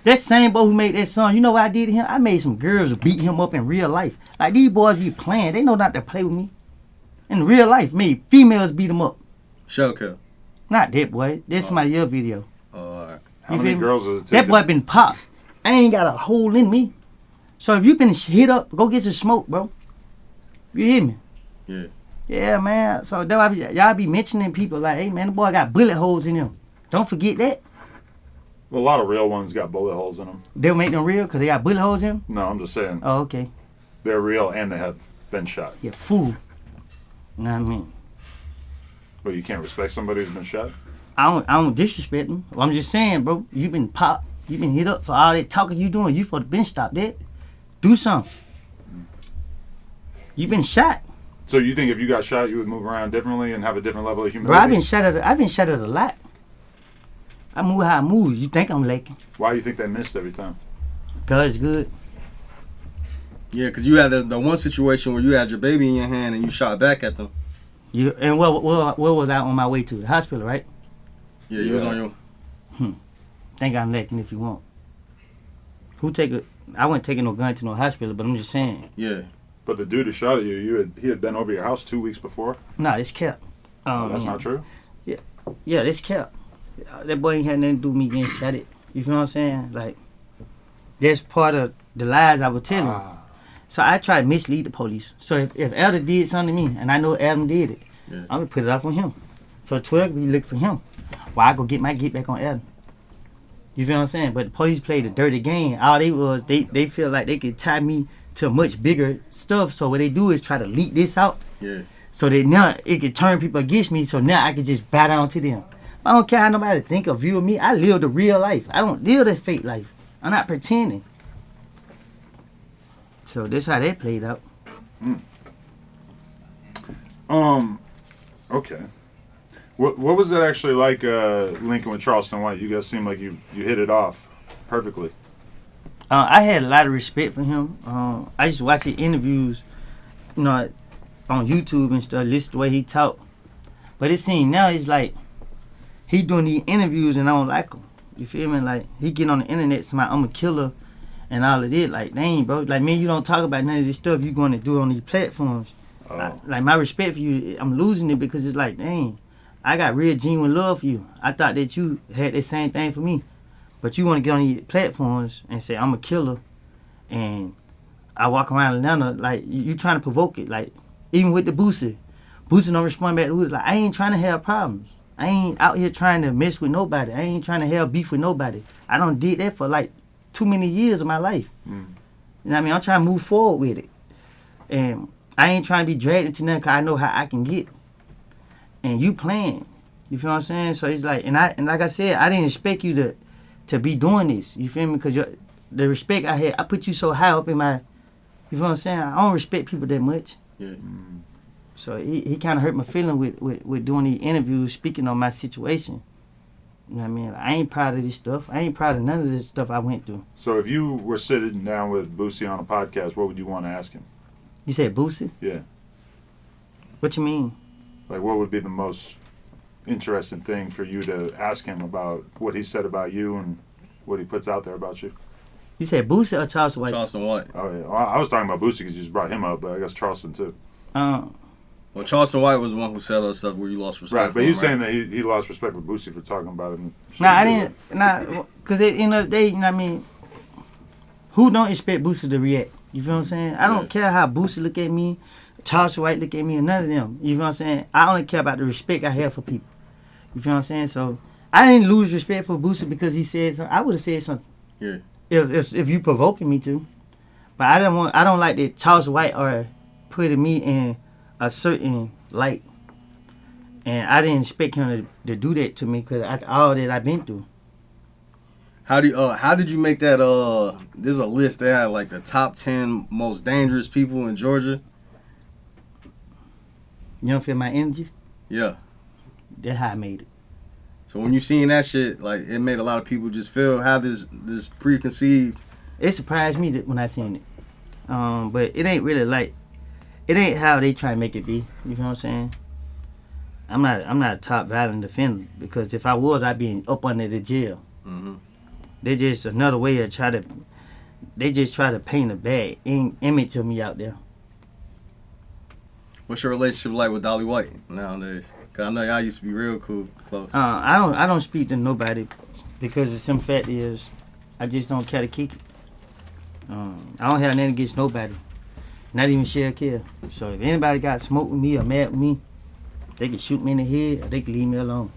That same boy who made that song, you know what I did to him? I made some girls beat him up in real life. Like, these boys be playing. They know not to play with me. In real life, made females beat him up. Showkill. Not that boy. That's somebody else's video. Oh, all right. How many girls does it take? That boy been popped. I ain't got a hole in me. So if you been hit up, go get some smoke, bro. You hear me? Yeah. Yeah, man. So that why y'all be mentioning people like, hey, man, the boy got bullet holes in him. Don't forget that. Well, a lot of real ones got bullet holes in them. They'll make them real because they got bullet holes in them? No, I'm just saying. Oh, okay. They're real and they have been shot. Yeah, fool. You know what I mean? But you can't respect somebody who's been shot? I don't disrespect them. I'm just saying, bro, you been popped. You been hit up. So all that talking you doing, you for the bench stop that. Do something. You been shot. So you think if you got shot, you would move around differently and have a different level of humility? Bro, I've been shot at a lot. I move how I move. You think I'm lacking? Why do you think they missed every time? God is good. Yeah, because you had the one situation where you had your baby in your hand and you shot back at them. And what was I on my way to? The hospital, right? Yeah, you was on your... Think I'm lacking if you want. I wasn't taking no gun to no hospital, but I'm just saying. Yeah. But the dude who shot at you, he had been over your house 2 weeks before? Nah, it's kept. That's not true? Yeah, it's kept. That boy ain't had nothing to do with me getting shot at. You feel what I'm saying? Like, that's part of the lies I was telling. So I try to mislead the police. So if Elder did something to me, and I know Adam did it, I'm going to put it off on him. So 12 we look for him. While I go get back on Adam. You feel what I'm saying? But the police played a dirty game. All they feel like they could tie me to much bigger stuff. So what they do is try to leak this out. Yeah. So that now it could turn people against me. So now I can just bow down to them. I don't care how nobody think or view of me. I live the real life. I don't live the fake life. I'm not pretending. So that's how that played out. Okay. What was it actually like linking with Charleston White? You guys seem like you hit it off perfectly. I had a lot of respect for him. I used to watch his interviews, on YouTube and stuff, listen to the way he talk. But it seems now it's like he doing these interviews and I don't like him. You feel me? Like he get on the internet saying I'm a killer and all of it. Like, dang, bro. Like, man, you don't talk about none of this stuff you going to do on these platforms. Oh. Like my respect for you, I'm losing it because it's like, dang, I got real genuine love for you. I thought that you had the same thing for me. But you want to get on these platforms and say, I'm a killer. And I walk around Atlanta, like, you trying to provoke it. Like, even with the Boosie. Boosie don't respond back to who's like, I ain't trying to have problems. I ain't out here trying to mess with nobody. I ain't trying to have beef with nobody. I done did that for, like, too many years of my life. You know what I mean? I'm trying to move forward with it. And I ain't trying to be dragged into nothing because I know how I can get. And you playing. You feel what I'm saying? So it's like, and like I said, I didn't expect you to be doing this. You feel me? Because the respect I had, I put you so high up in my, you feel what I'm saying? I don't respect people that much. Yeah. So he kind of hurt my feeling with doing these interviews, speaking on my situation. You know what I mean? Like, I ain't proud of this stuff. I ain't proud of none of this stuff I went through. So if you were sitting down with Boosie on a podcast, what would you want to ask him? You said Boosie? Yeah. What you mean? Like, what would be the most interesting thing for you to ask him about what he said about you and what he puts out there about you? You said Boosie or Charleston White? Charleston White. Oh, yeah. Well, I was talking about Boosie because you just brought him up, but I guess Charleston, too. Well, Charleston White was the one who said all the stuff where you lost respect. Right, but he was saying that he lost respect for Boosie for talking about him. Nah, I didn't. Nah, because at the end of the day, you know what I mean? Who don't expect Boosie to react? You feel what I'm saying? I don't care how Boosie look at me, Charleston White look at me, or none of them. You feel what I'm saying? I only care about the respect I have for people. You feel what I'm saying? So I didn't lose respect for Boosie because he said something. I would have said something. Yeah. If you provoking me to. But I don't like that Charleston White are putting me in a certain light. And I didn't expect him to do that to me because all that I've been through. How did you make that there's a list that had like the top 10 most dangerous people in Georgia? You don't feel my energy? Yeah. That's how I made it. So when you seen that shit, like, it made a lot of people just have this preconceived. It surprised me when I seen it. But it ain't really like, it ain't how they try to make it be. You feel what I'm saying? I'm not a top violent defender because if I was, I'd be up under the jail. Mm-hmm. They just another way of they just try to paint a bad image of me out there. What's your relationship like with Dolly White nowadays? Cause I know y'all used to be real cool, close. I don't speak to nobody because the simple fact is I just don't care to kick it. I don't have nothing against nobody, not even share care. So if anybody got smoke with me or mad with me, they can shoot me in the head or they can leave me alone.